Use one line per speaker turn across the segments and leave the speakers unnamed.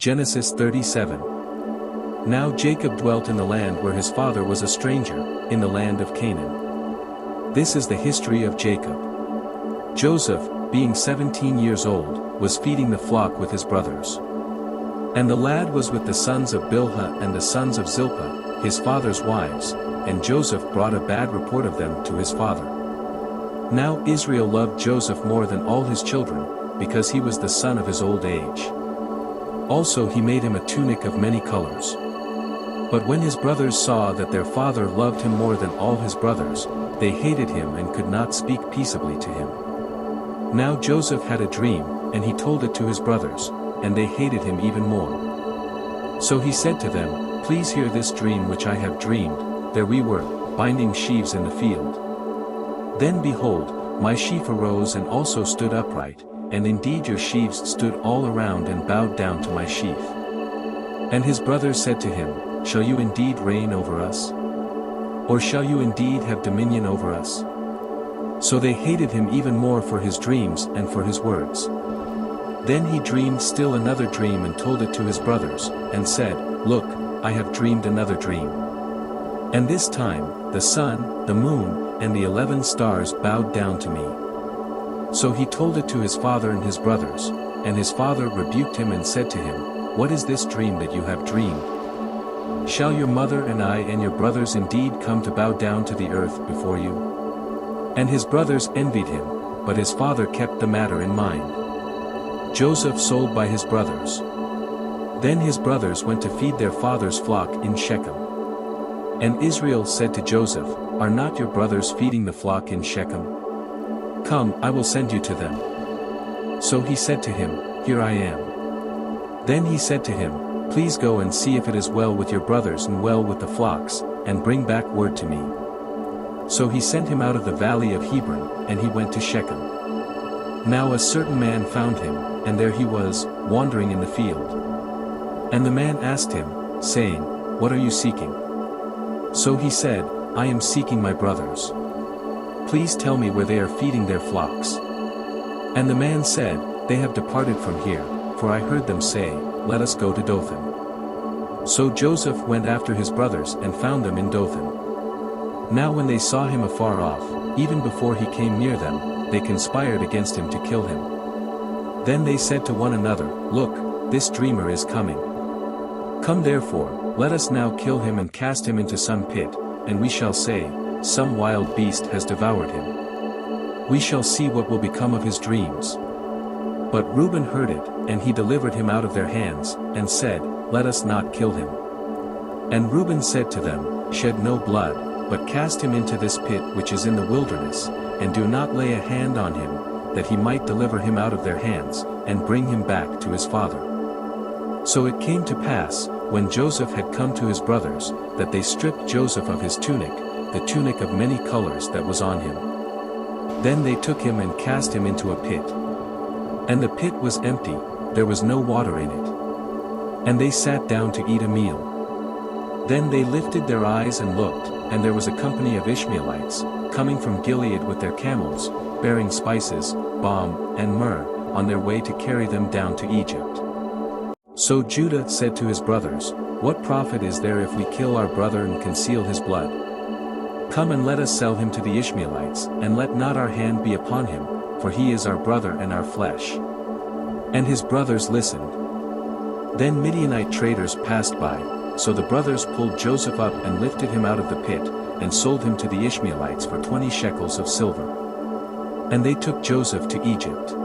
Genesis 37. Now Jacob dwelt in the land where his father was a stranger, in the land of Canaan. This is the history of Jacob. Joseph, being 17 years old, was feeding the flock with his brothers. And the lad was with the sons of Bilhah and the sons of Zilpah, his father's wives, and Joseph brought a bad report of them to his father. Now Israel loved Joseph more than all his children, because he was the son of his old age. Also he made him a tunic of many colors. But when his brothers saw that their father loved him more than all his brothers, they hated him and could not speak peaceably to him. Now Joseph had a dream, and he told it to his brothers, and they hated him even more. So he said to them, "Please hear this dream which I have dreamed. There we were, binding sheaves in the field. Then behold, my sheaf arose and also stood upright, and indeed your sheaves stood all around and bowed down to my sheaf." And his brothers said to him, "Shall you indeed reign over us? Or shall you indeed have dominion over us?" So they hated him even more for his dreams and for his words. Then he dreamed still another dream and told it to his brothers, and said, "Look, I have dreamed another dream. And this time, the sun, the moon, and the 11 stars bowed down to me." So he told it to his father and his brothers, and his father rebuked him and said to him, "What is this dream that you have dreamed? Shall your mother and I and your brothers indeed come to bow down to the earth before you?" And his brothers envied him, but his father kept the matter in mind. Joseph sold by his brothers. Then his brothers went to feed their father's flock in Shechem. And Israel said to Joseph, "Are not your brothers feeding the flock in Shechem? Come, I will send you to them." So he said to him, "Here I am." Then he said to him, "Please go and see if it is well with your brothers and well with the flocks, and bring back word to me." So he sent him out of the valley of Hebron, and he went to Shechem. Now a certain man found him, and there he was, wandering in the field. And the man asked him, saying, "What are you seeking?" So he said, "I am seeking my brothers. Please tell me where they are feeding their flocks." And the man said, "They have departed from here, for I heard them say, 'Let us go to Dothan.'" So Joseph went after his brothers and found them in Dothan. Now when they saw him afar off, even before he came near them, they conspired against him to kill him. Then they said to one another, "Look, this dreamer is coming. Come therefore, let us now kill him and cast him into some pit, and we shall say, 'Some wild beast has devoured him.' We shall see what will become of his dreams." But Reuben heard it, and he delivered him out of their hands, and said, "Let us not kill him." And Reuben said to them, "Shed no blood, but cast him into this pit which is in the wilderness, and do not lay a hand on him, that he might deliver him out of their hands, and bring him back to his father." So it came to pass, when Joseph had come to his brothers, that they stripped Joseph of his tunic, the tunic of many colors that was on him. Then they took him and cast him into a pit. And the pit was empty, there was no water in it. And they sat down to eat a meal. Then they lifted their eyes and looked, and there was a company of Ishmaelites, coming from Gilead with their camels, bearing spices, balm, and myrrh, on their way to carry them down to Egypt. So Judah said to his brothers, "What profit is there if we kill our brother and conceal his blood? Come and let us sell him to the Ishmaelites, and let not our hand be upon him, for he is our brother and our flesh." And his brothers listened. Then Midianite traders passed by, so the brothers pulled Joseph up and lifted him out of the pit, and sold him to the Ishmaelites for 20 shekels of silver. And they took Joseph to Egypt.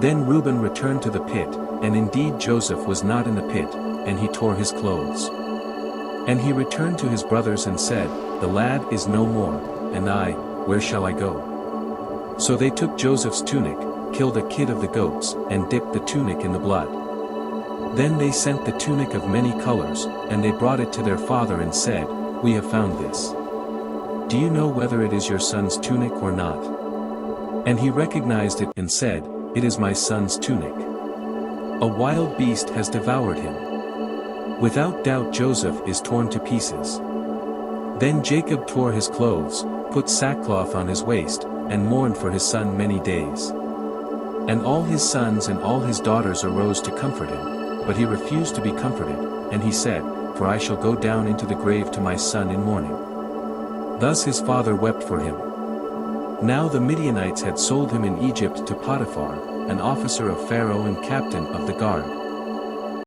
Then Reuben returned to the pit, and indeed Joseph was not in the pit, and he tore his clothes. And he returned to his brothers and said, "The lad is no more, and I, where shall I go?" So they took Joseph's tunic, killed a kid of the goats, and dipped the tunic in the blood. Then they sent the tunic of many colors, and they brought it to their father and said, "We have found this. Do you know whether it is your son's tunic or not?" And he recognized it and said, "It is my son's tunic. A wild beast has devoured him." Without doubt Joseph is torn to pieces. Then Jacob tore his clothes, put sackcloth on his waist, and mourned for his son many days. And all his sons and all his daughters arose to comfort him, But he refused to be comforted, and he said, "For I shall go down into the grave to my son in mourning." Thus his father wept for him. Now the Midianites had sold him in Egypt to Potiphar, an officer of Pharaoh and captain of the guard.